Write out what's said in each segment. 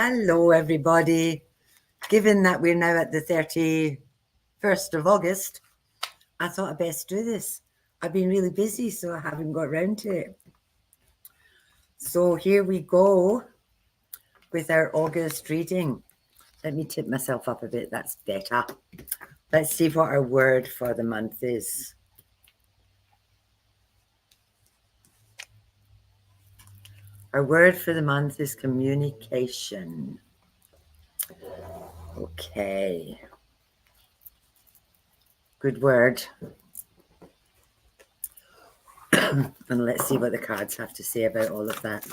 Hello, everybody. Given that we're now at the 31st of August, I thought I'd best do this. I've been really busy, so I haven't got round to it. So here we go with our August reading. Let me tip myself up a bit. That's better. Let's see what our word for the month is. Our word for the month is communication. Okay. Good word. And let's see what the cards have to say about all of that.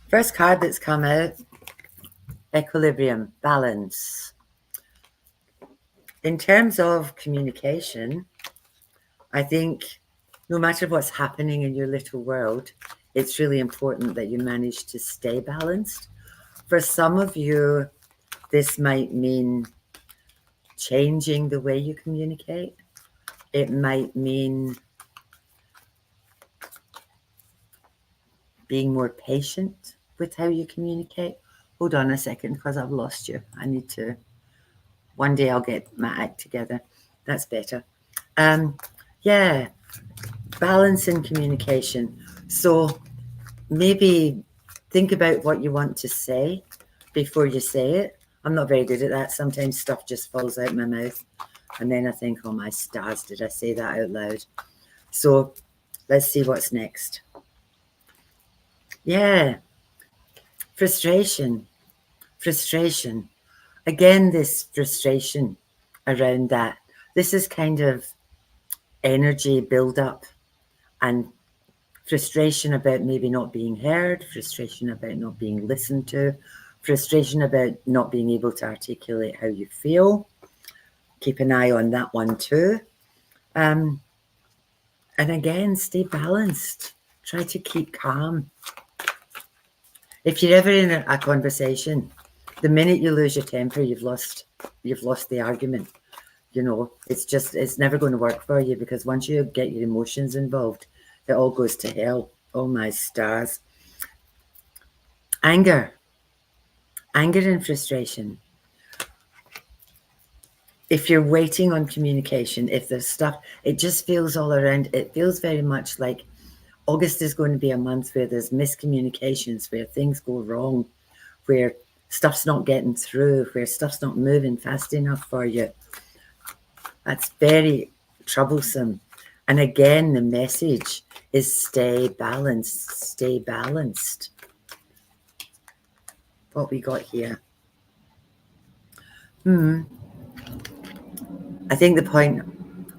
First card that's come out, equilibrium, balance. In terms of communication, I think no matter what's happening in your little world, it's really important that you manage to stay balanced. For some of you, this might mean changing the way you communicate. It might mean being more patient with how you communicate. Hold on a second, because I've lost you. I need to, one day I'll get my act together. That's better. Yeah, balance in communication. So maybe think about what you want to say before you say it. I'm not very good at that. Sometimes stuff just falls out my mouth. And then I think, oh my stars, did I say that out loud? So let's see what's next. Yeah, frustration. Again, this frustration around that. This is kind of energy build-up and frustration about maybe not being heard, frustration about not being listened to, frustration about not being able to articulate how you feel. Keep an eye on that one too. And again, stay balanced. Try to keep calm. If you're ever in a conversation, the minute you lose your temper, you've lost the argument. You know, it's never going to work for you, because once you get your emotions involved, it all goes to hell. Oh my stars. Anger and frustration. If you're waiting on communication, if there's stuff, it just feels all around. It feels very much like August is going to be a month where there's miscommunications, where things go wrong, where stuff's not getting through, where stuff's not moving fast enough for you. That's very troublesome. And again, the message is stay balanced, stay balanced. What we got here? I think the point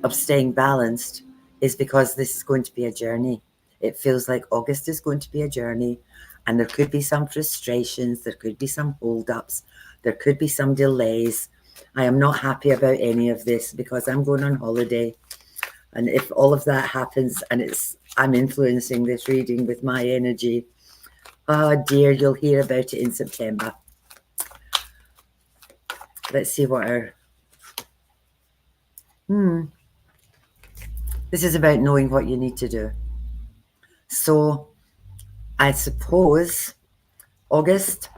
of staying balanced is because this is going to be a journey. It feels like August is going to be a journey, and there could be some frustrations, there could be some holdups, there could be some delays. I am not happy about any of this because I'm going on holiday. And if all of that happens and I'm influencing this reading with my energy, oh dear, you'll hear about it in September. Let's see what our... This is about knowing what you need to do. So I suppose August,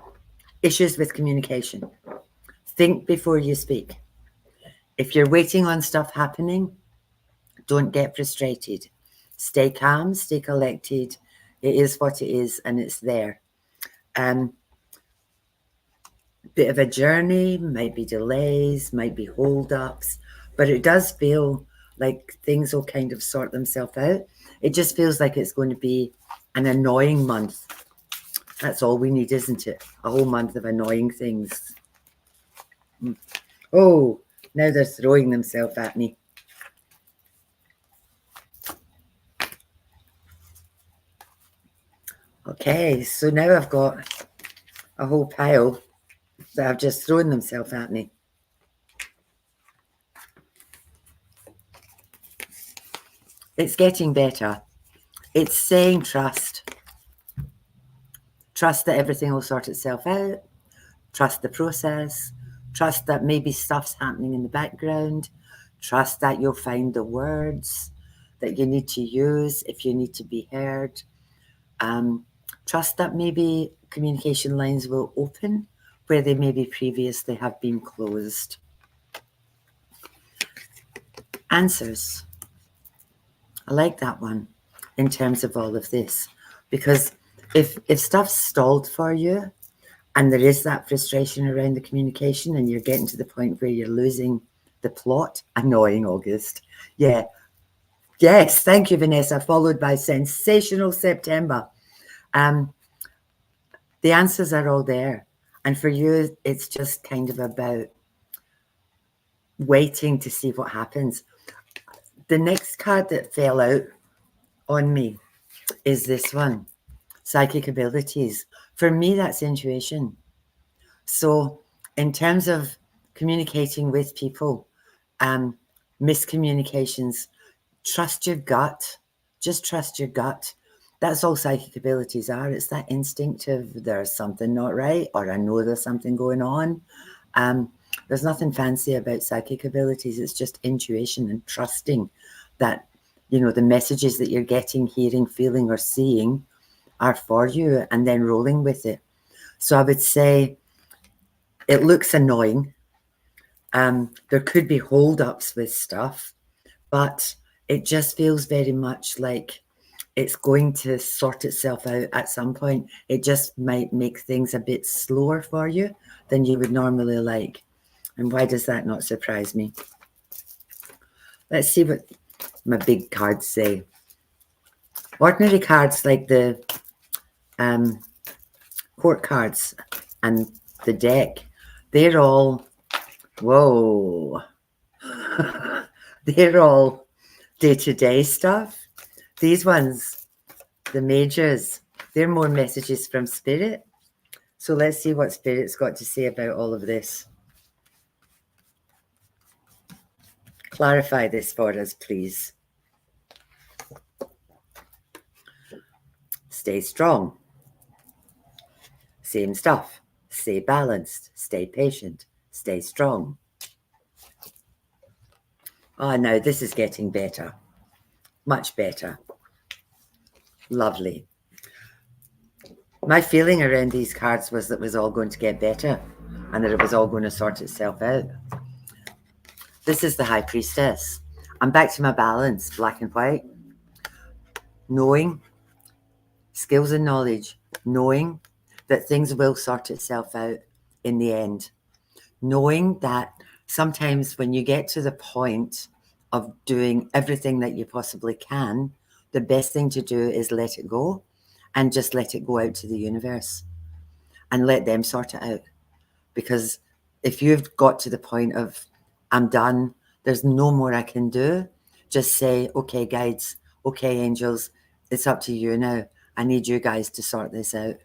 issues with communication. Think before you speak. If you're waiting on stuff happening, don't get frustrated. Stay calm, stay collected. It is what it is, and it's there. Bit of a journey, might be delays, might be hold-ups, but it does feel like things will kind of sort themselves out. It just feels like it's going to be an annoying month. That's all we need, isn't it? A whole month of annoying things. Oh, now they're throwing themselves at me. Okay, so now I've got a whole pile that have just thrown themselves at me. It's getting better. It's saying trust. Trust that everything will sort itself out. Trust the process. Trust that maybe stuff's happening in the background. Trust that you'll find the words that you need to use if you need to be heard. Trust that maybe communication lines will open where they maybe previously have been closed. Answers. I like that one in terms of all of this, because if stuff's stalled for you and there is that frustration around the communication and you're getting to the point where you're losing the plot, annoying August. Yeah. Yes, thank you, Vanessa, followed by sensational September. The answers are all there. And for you, it's just kind of about waiting to see what happens. The next card that fell out on me is this one, psychic abilities. For me, that's intuition. So in terms of communicating with people, miscommunications, trust your gut. Just trust your gut. That's all psychic abilities are. It's that instinctive, there's something not right, or I know there's something going on. There's nothing fancy about psychic abilities. It's just intuition and trusting that, you know, the messages that you're getting, hearing, feeling, or seeing are for you, and then rolling with it. So I would say it looks annoying. There could be holdups with stuff, but it just feels very much like it's going to sort itself out at some point. It just might make things a bit slower for you than you would normally like. And why does that not surprise me? Let's see what my big cards say. Ordinary cards like the court cards and the deck, they're all, whoa, they're all day-to-day stuff. These ones, the majors, they're more messages from Spirit. So let's see what Spirit's got to say about all of this. Clarify this for us, please. Stay strong. Same stuff. Stay balanced. Stay patient. Stay strong. Oh, no, this is getting better. Much better. Lovely. My feeling around these cards was that it was all going to get better and that it was all going to sort itself out. This is the High Priestess. I'm back to my balance, black and white. Knowing, skills and knowledge, knowing that things will sort itself out in the end. Knowing that sometimes when you get to the point of doing everything that you possibly can, the best thing to do is let it go and just let it go out to the universe and let them sort it out. Because if you've got to the point of, I'm done, there's no more I can do, just say, okay, guides, okay, angels, it's up to you now. I need you guys to sort this out.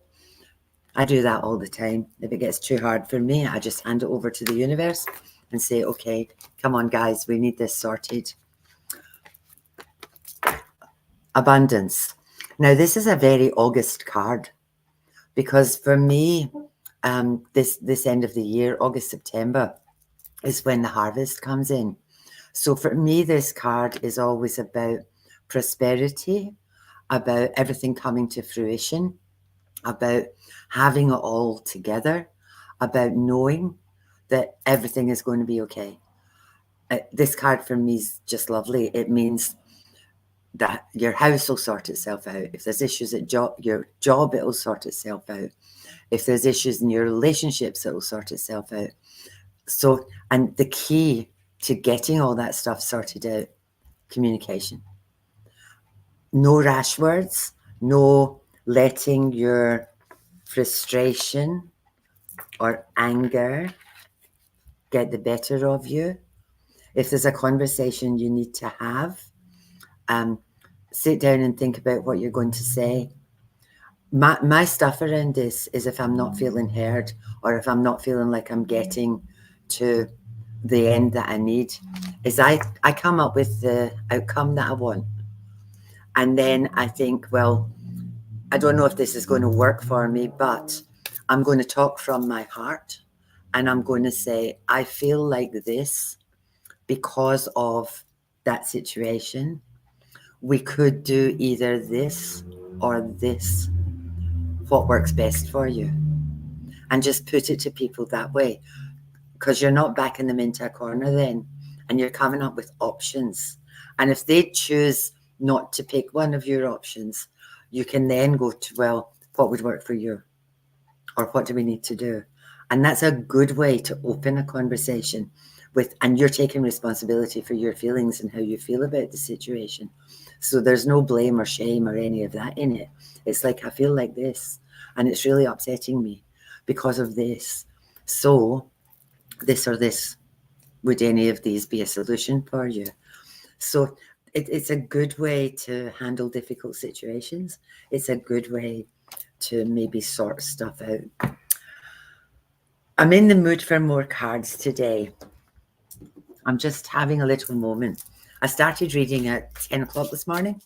I do that all the time. If it gets too hard for me, I just hand it over to the universe and say, okay, come on, guys, we need this sorted. Abundance. Now, this is a very August card because for me, this end of the year, August, September, is when the harvest comes in. So for me, this card is always about prosperity, about everything coming to fruition, about having it all together, about knowing that everything is going to be okay. This card for me is just lovely. It means that your house will sort itself out. If there's issues at your job, it will sort itself out. If there's issues in your relationships, it will sort itself out. So, and the key to getting all that stuff sorted out, communication. No rash words, no letting your frustration or anger get the better of you. If there's a conversation you need to have, sit down and think about what you're going to say. My stuff around this is if I'm not feeling heard or if I'm not feeling like I'm getting to the end that I need, is I come up with the outcome that I want. And then I think, well, I don't know if this is going to work for me, but I'm going to talk from my heart and I'm going to say, I feel like this. because of that situation, we could do either this or this, what works best for you, and just put it to people that way, because you're not backing them into a corner then, and you're coming up with options. And if they choose not to pick one of your options, you can then go to, well, what would work for you, or what do we need to do? And that's a good way to open a conversation with, and you're taking responsibility for your feelings and how you feel about the situation. So there's no blame or shame or any of that in it. It's like, I feel like this, and it's really upsetting me because of this. So this or this, would any of these be a solution for you? So it's a good way to handle difficult situations. It's a good way to maybe sort stuff out. I'm in the mood for more cards today. I'm just having a little moment. I started reading at 10 o'clock this morning,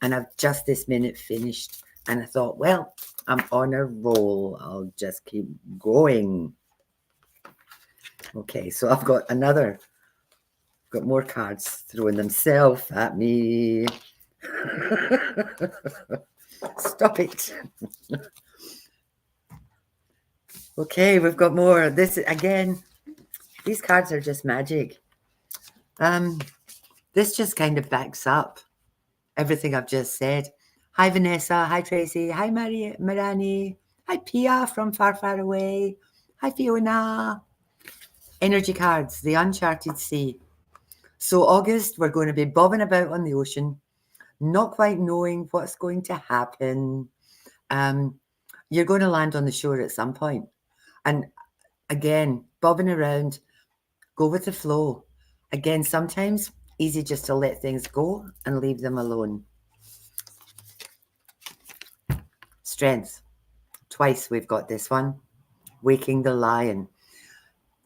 and I've just this minute finished. And I thought, well, I'm on a roll. I'll just keep going. Okay, so I've got more cards throwing themselves at me. Stop it. Okay, we've got more. This again, these cards are just magic. This just kind of backs up everything I've just said. Hi, Vanessa. Hi, Tracy. Hi, Marani. Hi, Pia from far, far away. Hi, Fiona. Energy cards, the uncharted sea. So August, we're going to be bobbing about on the ocean, not quite knowing what's going to happen. You're going to land on the shore at some point. And again, bobbing around, go with the flow. Again, sometimes easy just to let things go and leave them alone. Strength. Twice we've got this one. Waking the lion.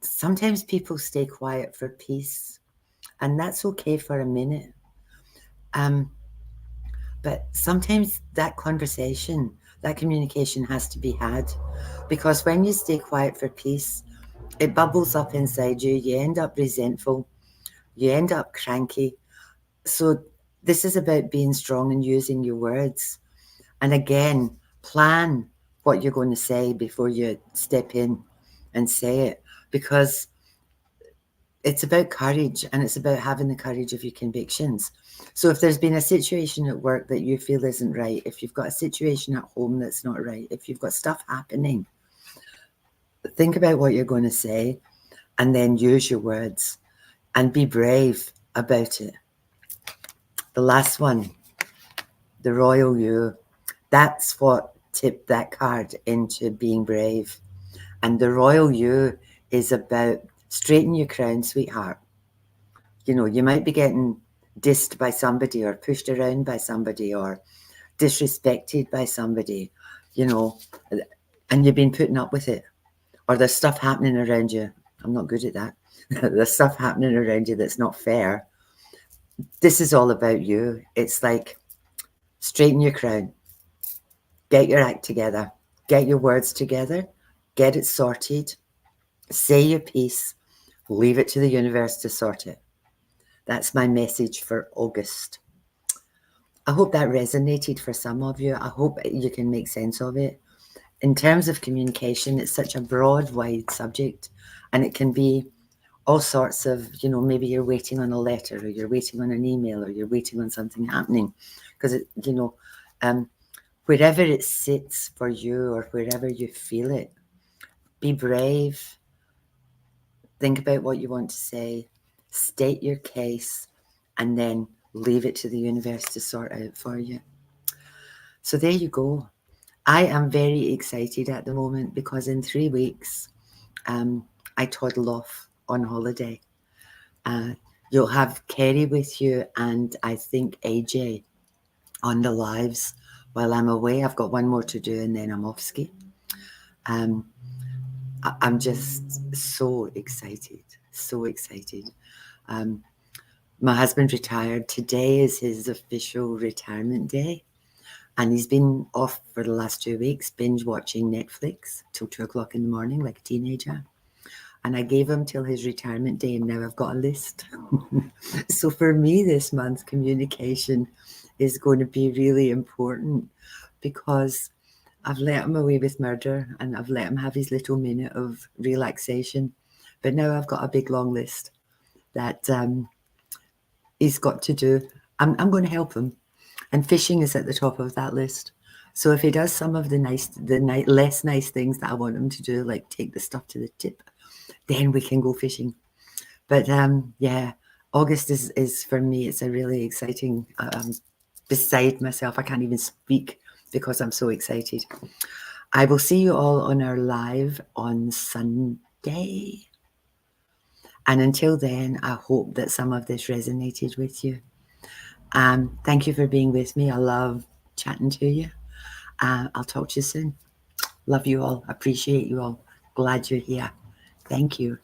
Sometimes people stay quiet for peace, and that's okay for a minute. But sometimes that conversation, that communication has to be had, because when you stay quiet for peace, it bubbles up inside you. You end up resentful. You end up cranky. So this is about being strong and using your words. And again, plan what you're going to say before you step in and say it, because it's about courage, and it's about having the courage of your convictions. So if there's been a situation at work that you feel isn't right, if you've got a situation at home that's not right, if you've got stuff happening, think about what you're going to say and then use your words and be brave about it. The last one, the Royal You, that's what tipped that card into being brave. And the Royal You is about straighten your crown, sweetheart. You know, you might be getting dissed by somebody or pushed around by somebody or disrespected by somebody, you know, and you've been putting up with it. Or there's stuff happening around you. I'm not good at that. There's stuff happening around you that's not fair. This is all about you. It's like, straighten your crown. Get your act together. Get your words together. Get it sorted. Say your piece. Leave it to the universe to sort it. That's my message for August. I hope that resonated for some of you. I hope you can make sense of it. In terms of communication, it's such a broad, wide subject, and it can be all sorts of, you know, maybe you're waiting on a letter, or you're waiting on an email, or you're waiting on something happening, because, you know, wherever it sits for you or wherever you feel it, be brave. Think about what you want to say, state your case, and then leave it to the universe to sort out for you. So there you go. I am very excited at the moment because in 3 weeks, I toddle off on holiday. You'll have Kerry with you and I think AJ on the lives while I'm away. I've got one more to do and then I'm off ski. I'm just so excited, so excited. My husband retired. Today is his official retirement day. And he's been off for the last 2 weeks, binge watching Netflix till 2 o'clock in the morning like a teenager. And I gave him till his retirement day, and now I've got a list. So for me this month, communication is going to be really important, because I've let him away with murder and I've let him have his little minute of relaxation. But now I've got a big long list that he's got to do. I'm going to help him. And fishing is at the top of that list. So if he does some of the less nice things that I want him to do, like take the stuff to the tip, then we can go fishing. But yeah, August is for me, it's a really exciting, beside myself. I can't even speak because I'm so excited. I will see you all on our live on Sunday. And until then, I hope that some of this resonated with you. Thank you for being with me. I love chatting to you. I'll talk to you soon. Love you all. Appreciate you all. Glad you're here. Thank you.